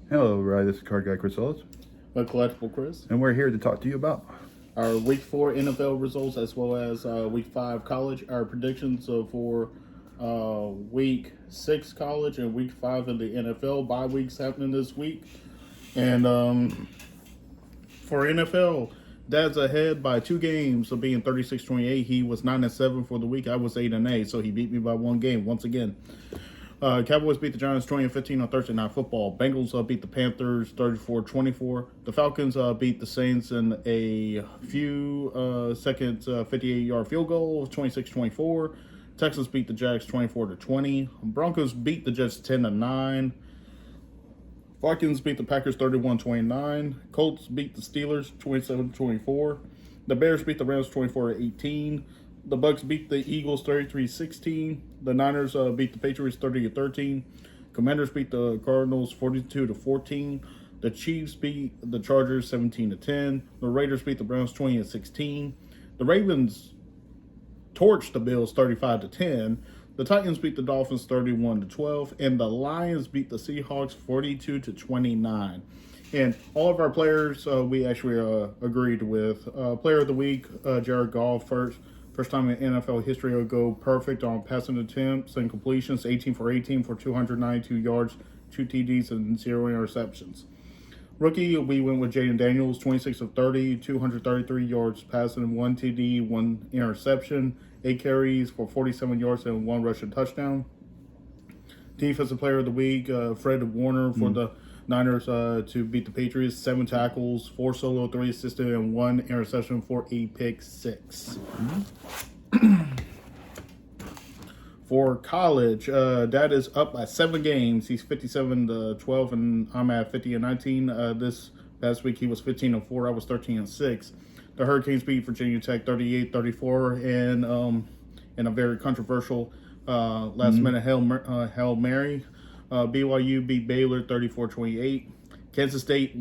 Hello, Ryan. This is Card Guy Chris Ellis, A collectible Chris. and we're here to talk to you about. Our Week 4 NFL results as well as Week 5 college. Our predictions for Week 6 college and Week 5 in the NFL. Bye weeks happening this week. And for NFL, Dad's ahead by 2 games of being 36-28. He was 9-7 for the week. I was 8-8, so he beat me by 1 game once again. Cowboys beat the Giants 20-15 on Thursday Night Football. Bengals beat the Panthers 34-24. The Falcons beat the Saints in a few seconds 58-yard field goal, 26-24. Texans beat the Jags 24-20. Broncos beat the Jets 10-9. Vikings beat the Packers 31-29. Colts beat the Steelers 27-24. The Bears beat the Rams 24-18. The Bucks beat the Eagles 33-16. The Niners beat the Patriots 30-13. Commanders beat the Cardinals 42-14. The Chiefs beat the Chargers 17-10. The Raiders beat the Browns 20-16. The Ravens torched the Bills 35-10. The Titans beat the Dolphins 31-12. And the Lions beat the Seahawks 42-29. And all of our players we actually agreed with. Player of the week, Jared Goff First time in NFL history will go perfect on passing attempts and completions, 18 for 18 for 292 yards, 2 TDs, and 0 interceptions. Rookie, we went with Jaden Daniels, 26 of 30, 233 yards passing, 1 TD, 1 interception, 8 carries for 47 yards and 1 rushing touchdown. Defensive player of the week, Fred Warner for the Niners to beat the Patriots, 7 tackles, 4 solo, 3 assisted, and 1 interception for a pick 6. For college, Dad is up by 7 games. He's 57-12, and I'm at 50-19. This past week he was 15-4. I was 13-6. The Hurricanes beat Virginia Tech 38-34, and in a very controversial last-minute Hail Mary. BYU beat Baylor 34-28. Kansas State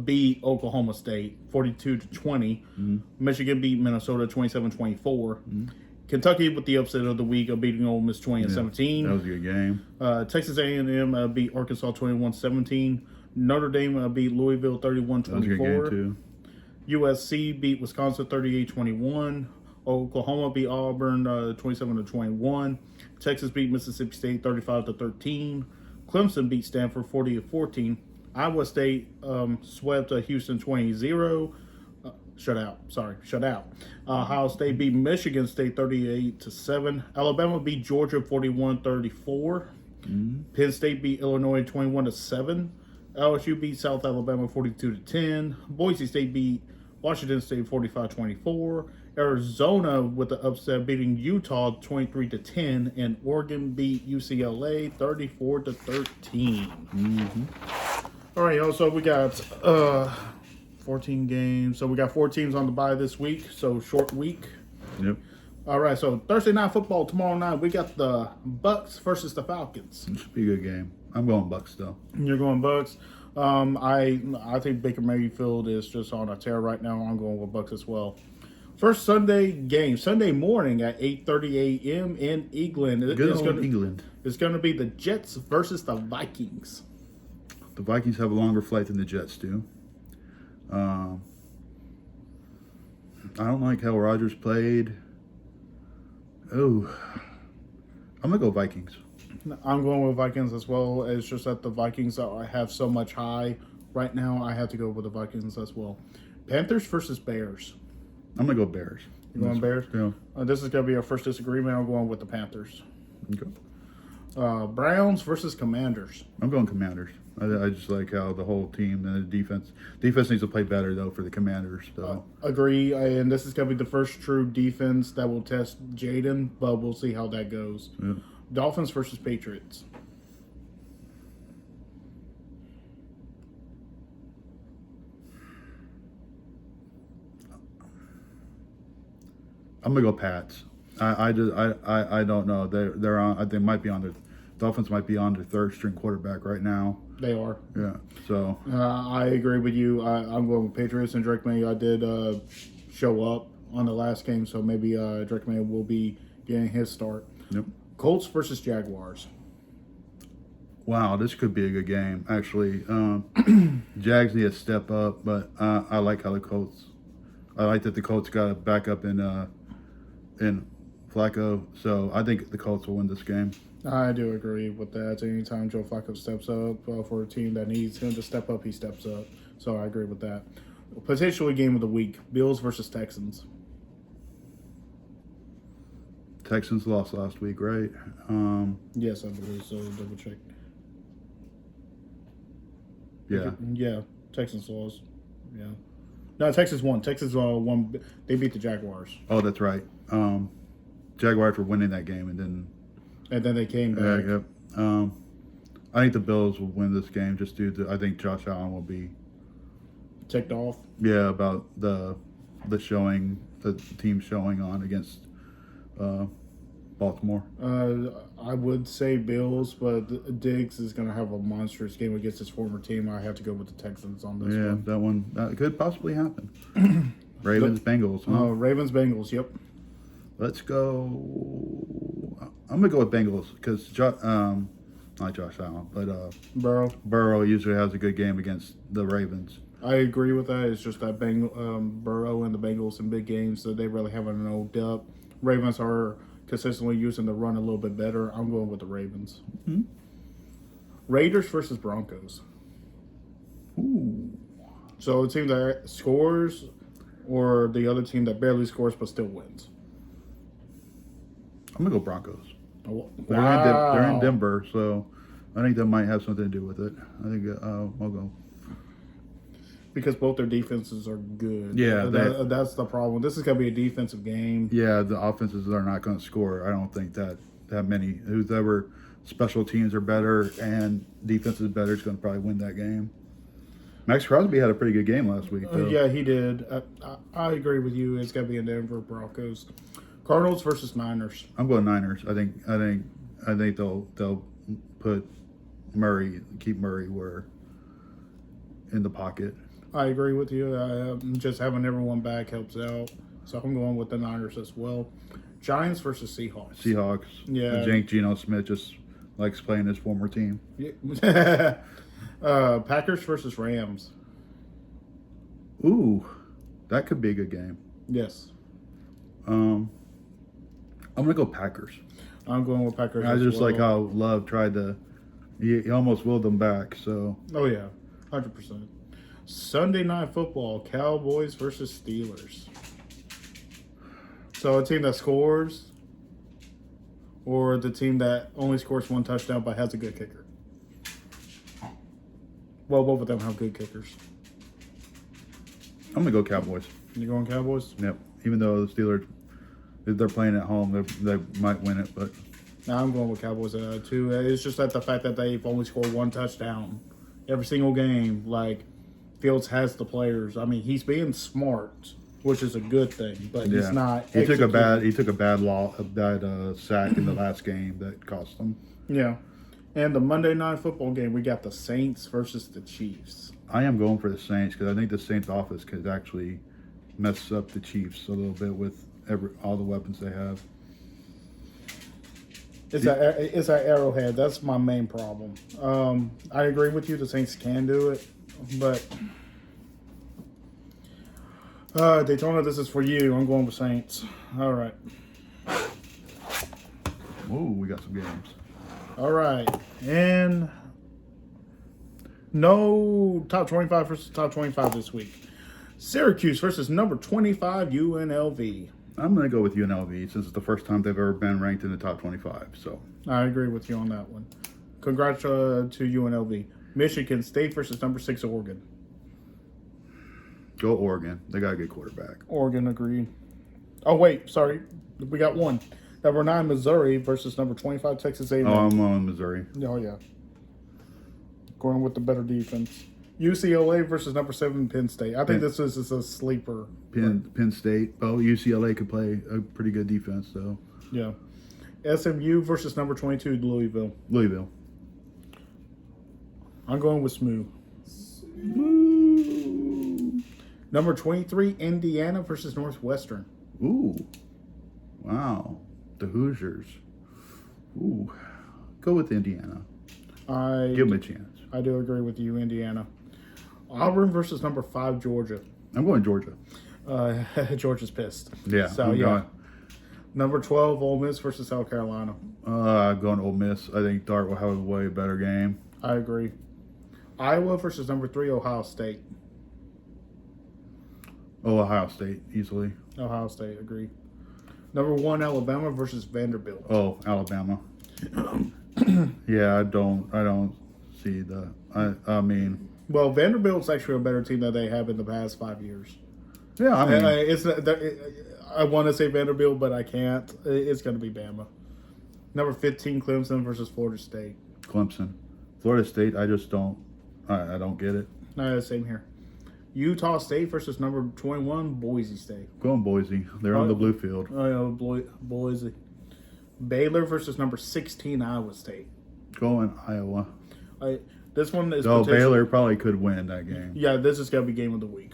beat Oklahoma State 42-20. Michigan beat Minnesota 27-24. Kentucky with the upset of the week of beating Ole Miss 20-17. That was a good game. Texas A&M beat Arkansas 21-17. Notre Dame beat Louisville 31-24. That was a good game too. USC beat Wisconsin 38-21. Oklahoma beat Auburn 27-21. Texas beat Mississippi State 35-13. Clemson beat Stanford 40-14. Iowa State swept Houston 20-0. Shut out. Ohio State beat Michigan State 38-7. Alabama beat Georgia 41-34. Penn State beat Illinois 21-7. LSU beat South Alabama 42-10. Boise State beat Washington State 45-24. Arizona with the upset beating Utah 23-10, and Oregon beat UCLA 34-13. All right, y'all. So we got 14 games. So we got 4 teams on the bye this week. So short week. Yep. All right. So Thursday Night Football tomorrow night. We got the Bucks versus the Falcons. It should be a good game. I'm going Bucks though. You're going Bucks. I think Baker Mayfield is just on a tear right now. I'm going with Bucks as well. First Sunday game, Sunday morning at 8:30 a.m. in England. England. It's going to be the Jets versus the Vikings. The Vikings have a longer flight than the Jets do. I don't like how Rodgers played. Oh, I'm going to go Vikings. I'm going with Vikings as well. It's just that the Vikings have so much high right now. I have to go with the Vikings as well. Panthers versus Bears. I'm going to go Bears. You going Bears? Yeah. This is going to be our first disagreement. I'm going with the Panthers. Okay. Browns versus Commanders. I'm going Commanders. I just like how the whole team and the defense needs to play better, though, for the Commanders. So. Agree. And this is going to be the first true defense that will test Jaden, but we'll see how that goes. Yeah. Dolphins versus Patriots. I'm gonna go Pats. I don't know. They're on. They might be on their Dolphins might be on their 3rd string quarterback right now. They are. Yeah. So I agree with you. I'm going with Patriots, and Drake May. I did show up on the last game, so maybe Drake May will be getting his start. Yep. Colts versus Jaguars. Wow, this could be a good game, actually. Jags need to step up, but I like how the Colts. I like that the Colts got a backup in Flacco, so I think the Colts will win this game. I do agree with that. Anytime Joe Flacco steps up for a team that needs him to step up, he steps up. So I agree with that. Potentially game of the week: Bills versus Texans. Texans lost last week, right? Yes, I believe so. Double check. Yeah. Yeah, Texans lost. Yeah. No, Texas won. Texas won. They beat the Jaguars. Oh, that's right. Jaguars were winning that game, and then they came back. yep. I think the Bills will win this game just due to I think Josh Allen will be Ticked off. about the showing the team showing on against Baltimore. I would say Bills, but Diggs is going to have a monstrous game against his former team. I have to go with the Texans on this one. That could possibly happen. Ravens Bengals. Huh? Ravens Bengals. Yep. Let's go. I'm gonna go with Bengals because not Josh Allen, but Burrow usually has a good game against the Ravens. I agree with that. It's just that Burrow and the Bengals in big games, so they really haven't no depth. Ravens are consistently using the run a little bit better. I'm going with the Ravens. Mm-hmm. Raiders versus Broncos. Ooh. So the team that scores or the other team that barely scores but still wins? I'm gonna go Broncos. Oh, They're in Denver, so I think that might have something to do with it. I think I'll go. Because both their defenses are good. Yeah, that's the problem. This is going to be a defensive game. Yeah, the offenses are not going to score. I don't think that many. Whoever special teams are better and defense is better is going to probably win that game. Max Crosby had a pretty good game last week. Yeah, he did. I agree with you. It's going to be in Denver Broncos. Cardinals versus Niners. I'm going Niners. I think they'll put keep Murray where in the pocket. I agree with you. Just having everyone back helps out. So I'm going with the Niners as well. Giants versus Seahawks. Seahawks. Yeah. Geno Smith just likes playing his former team. Yeah. Packers versus Rams. Ooh, that could be a good game. Yes. I'm gonna go Packers. I'm going with Packers. I just like how Love tried to. He almost willed them back. So. Oh yeah, 100%. Sunday Night Football: Cowboys versus Steelers. So a team that scores, or the team that only scores one touchdown but has a good kicker. Well, both of them have good kickers. I'm gonna go Cowboys. You going Cowboys? Yep. Even though the Steelers, if they're playing at home, they might win it, but. I'm going with Cowboys too. It's just that the fact that they've only scored one touchdown every single game. Like Fields has the players. I mean, he's being smart, which is a good thing, but he's not. He took a bad sack in the last game that cost him. Yeah. And the Monday Night Football game, we got the Saints versus the Chiefs. I am going for the Saints because I think the Saints offense could actually mess up the Chiefs a little bit with all the weapons they have. It's that Arrowhead. That's my main problem. I agree with you. The Saints can do it, but Daytona, this is for you. I'm going with Saints. All right. Ooh, we got some games. All right, and no top 25 versus top 25 this week. Syracuse versus number 25 UNLV. I'm going to go with UNLV since it's the first time they've ever been ranked in the top 25. So I agree with you on that one. Congrats to UNLV. Michigan State versus number 6 Oregon. Go Oregon. They got a good quarterback. Oregon, agreed. Oh, wait, sorry. We got one. Number 9 Missouri versus number 25 Texas A&M. Oh, I'm on Missouri. Oh, yeah. Going with the better defense. UCLA versus number 7 Penn State. I think this is a sleeper. Penn State. Oh, UCLA could play a pretty good defense, though. Yeah. SMU versus number 22 Louisville. Louisville. I'm going with SMU. Number 23 Indiana versus Northwestern. Ooh. Wow. The Hoosiers. Ooh. Go with Indiana. Give them a chance. I do agree with you, Indiana. Auburn versus number 5 Georgia. I'm going Georgia. Georgia's pissed. Yeah, So I'm yeah. going. Number 12 Ole Miss versus South Carolina. I'm going Ole Miss. I think Dart will have a way better game. I agree. Iowa versus number 3 Ohio State. Oh, Ohio State easily. Ohio State, agree. Number 1 Alabama versus Vanderbilt. Oh, Alabama. Yeah, I don't see the. I mean. Well, Vanderbilt's actually a better team than they have in the past 5 years. Yeah, I mean. I want to say Vanderbilt, but I can't. It's going to be Bama. Number 15 Clemson versus Florida State. Clemson. Florida State, I just don't. I don't get it. Same here. Utah State versus number 21 Boise State. Going Boise. They're on the blue field. Oh, yeah, Boise. Baylor versus number 16 Iowa State. Going Iowa. This one is Baylor probably could win that game. Yeah, this is going to be game of the week.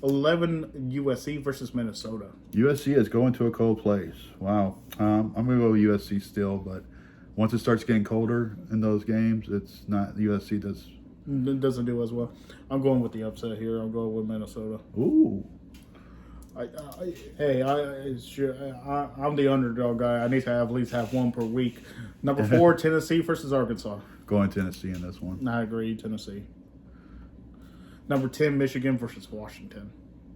11 USC versus Minnesota. USC is going to a cold place. Wow. I'm going to go with USC still, but once it starts getting colder in those games, it's not. USC doesn't do as well. I'm going with the upset here. I'm going with Minnesota. Ooh. I'm the underdog guy. I need to at least have one per week. Number 4 Tennessee versus Arkansas. Going Tennessee in this one. I agree, Tennessee. Number 10 Michigan versus Washington.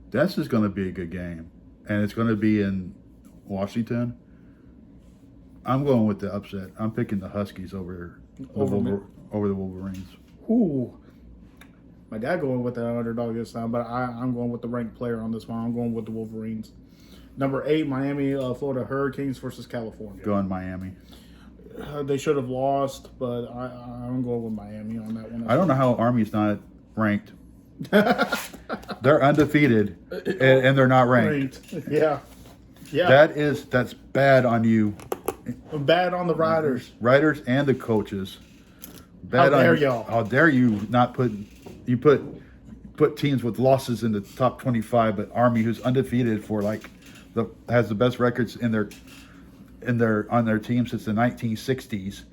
That's just going to be a good game, and it's going to be in Washington. I'm going with the upset. I'm picking the Huskies over the Wolverines. Ooh. My dad going with the underdog this time, but I'm going with the ranked player on this one. I'm going with the Wolverines. Number 8, Miami, Florida Hurricanes versus California. Going Miami. They should have lost, but I'm going with Miami on that one. I don't know how Army's not ranked. They're undefeated, and they're not ranked. Yeah. That's bad on you. Bad on the riders. Riders and the coaches. Bad How dare on y'all? How dare you not put teams with losses in the top 25, but Army, who's undefeated has the best records on their team since the 1960s.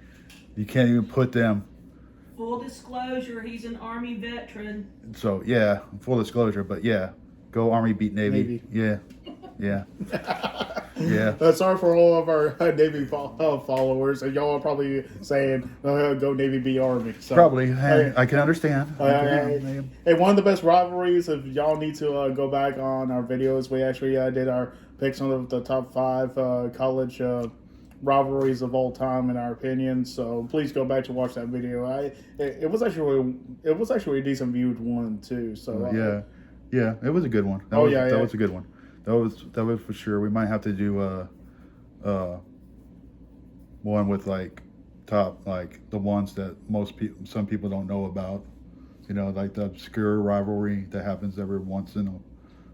You can't even put them. Full disclosure, he's an Army veteran. So yeah, full disclosure, but yeah, go Army beat Navy. Yeah. Yeah. Sorry for all of our Navy followers, and y'all are probably saying, "Go Navy, beat Army." So, probably. I can understand. Hey, one of the best rivalries. If y'all need to go back on our videos, we actually did our picks on the top 5 college rivalries of all time, in our opinion. So please go back to watch that video. It was actually a decent viewed one too. So yeah, it was a good one. That was a good one. That was for sure. We might have to do one with top the ones that some people don't know about. Like the obscure rivalry that happens every once in a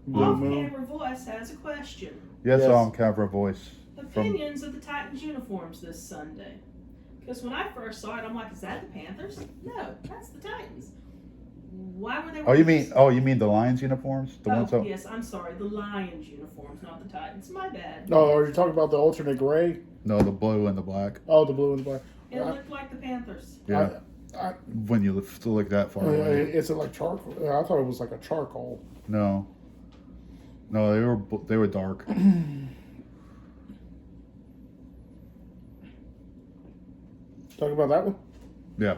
blue moon. Camera Voice has a question. Yes. On camera voice. Opinions of the Titans uniforms this Sunday. Because when I first saw it, I'm like, is that the Panthers? No, that's the Titans. Why were they? You mean the Lions uniforms? Yes, I'm sorry, the Lions uniforms, not the Titans. My bad. No, are you talking about the alternate gray? No, the blue and the black. Oh, the blue and the black. It looked like the Panthers. Yeah. When you look that far away. Is it like charcoal? I thought it was like a charcoal. No, they were dark. Talking about that one? Yeah.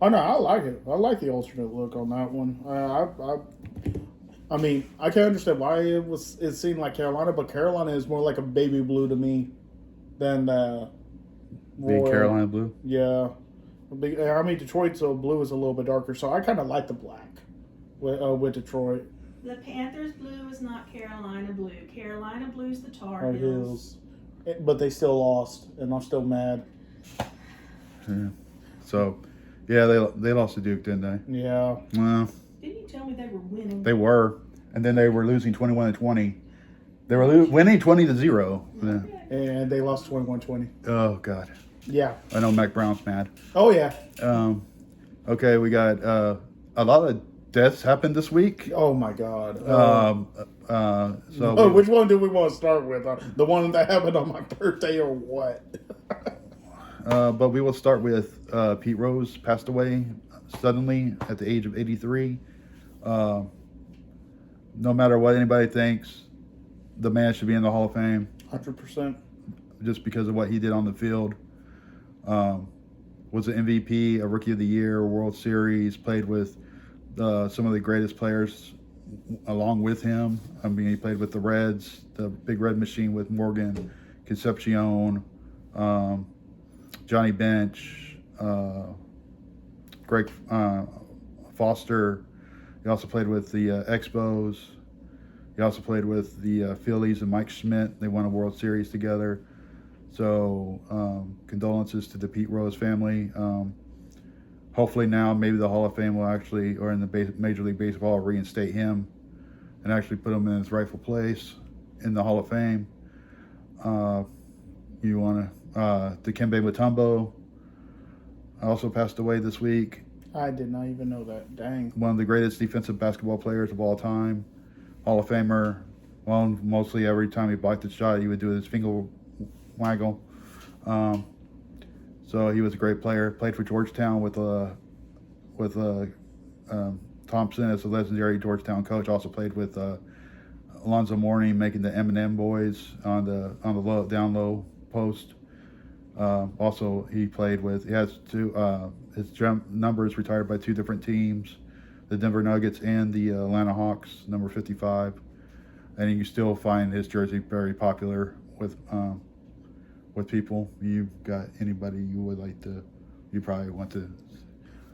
Oh no, I like it. I like the alternate look on that one. I mean, I can understand why it seemed like Carolina, but Carolina is more like a baby blue to me than being Carolina blue. Yeah, I mean Detroit's blue is a little bit darker, so I kind of like the black with Detroit. The Panthers blue is not Carolina blue. Carolina blue's the Tar Heels. But they still lost, and I'm still mad. Yeah. So, yeah, they lost to Duke, didn't they? Yeah. Well, didn't you tell me they were winning? They were, and then they were losing 21-20. They were winning 20-0. Yeah. And they lost 21-20. Oh God. Yeah. I know Mac Brown's mad. Oh yeah. Okay, we got a lot of deaths happened this week. Oh my God. Which one do we want to start with? The one that happened on my birthday, or what? but we will start with Pete Rose passed away suddenly at the age of 83. No matter what anybody thinks, the man should be in the Hall of Fame 100%. just because of what he did on the field. Was an MVP, a Rookie of the Year, World Series, played with some of the greatest players along with him. I mean, he played with the Reds, the Big Red Machine with Morgan, Concepcion, Johnny Bench, Greg Foster. He also played with the Expos. He also played with the Phillies and Mike Schmidt. They won a World Series together. So condolences to the Pete Rose family. Hopefully now maybe the Hall of Fame will actually, or in the Major League Baseball, reinstate him and actually put him in his rightful place in the Hall of Fame. You want to, Dikembe Mutombo also passed away this week. I did not even know that. Dang. One of the greatest defensive basketball players of all time. Hall of Famer. Well, mostly every time he blocked a shot, he would do his finger waggle. So he was a great player. Played for Georgetown with Thompson as a legendary Georgetown coach. Also played with Alonzo Mourning, making the M&M boys on the down low post. Also, he has his numbers retired by 2 different teams, the Denver Nuggets and the Atlanta Hawks, number 55. And you can still find his jersey very popular with people. You got anybody you would like to? You probably want to.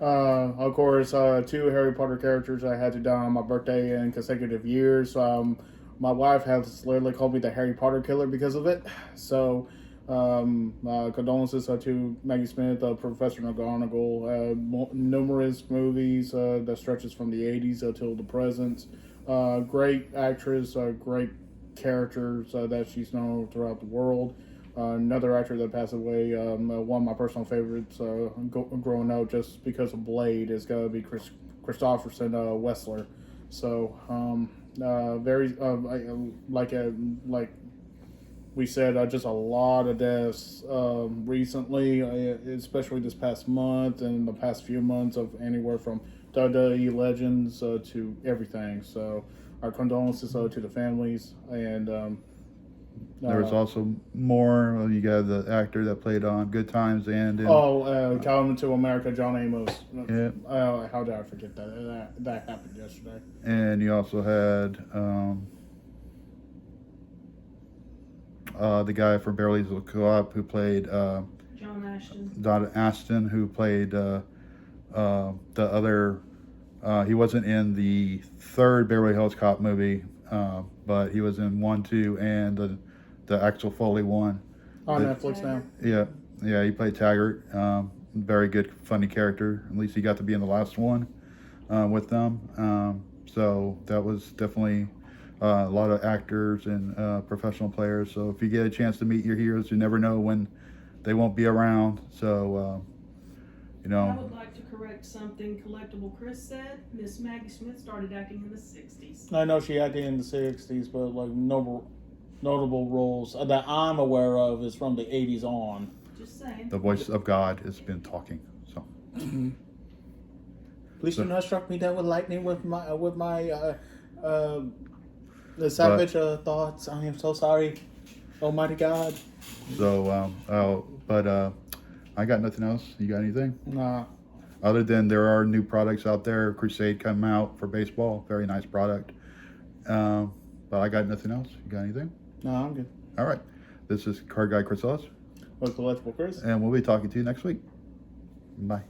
Of course, 2 Harry Potter characters I had to die on my birthday in consecutive years. My wife has literally called me the Harry Potter killer because of it. So, condolences to Maggie Smith, Professor McGonagall. Numerous movies that stretches from the 80s till the present. Great actress, great characters that she's known throughout the world. Another actor that passed away, one of my personal favorites growing up just because of Blade, is going to be Christopherson Wessler. So, very, like we said, just a lot of deaths recently, especially this past month and the past few months, of anywhere from WWE legends to everything. So, our condolences to the families. And there was also more. You got the actor that played on Good Times and Coming to America, John Amos. Yeah. How did I forget that? That happened yesterday. And you also had the guy from Beverly Hills Co-op who played Don Ashton, who played the other. He wasn't in the 3rd Beverly Hills Cop movie, but he was in 1, 2, and the Axel Foley one. On Netflix now. Yeah, he played Taggart. Very good, funny character. At least he got to be in the last one with them. So that was definitely a lot of actors and professional players. So if you get a chance to meet your heroes, you never know when they won't be around. So, I would like to correct something Collectible Chris said. Miss Maggie Smith started acting in the 60s. I know she acted in the 60s, but like notable roles that I'm aware of is from the 80s on. Just saying. The voice of God has been talking. So. Please do not struck me down with lightning with my the savage thoughts. I am so sorry, Almighty God. So, I got nothing else. You got anything? Nah. Other than there are new products out there. Crusade come out for baseball. Very nice product. But I got nothing else. You got anything? No, I'm good. All right. This is Card Guy Chris Ellis. With Collectible Chris. And we'll be talking to you next week. Bye.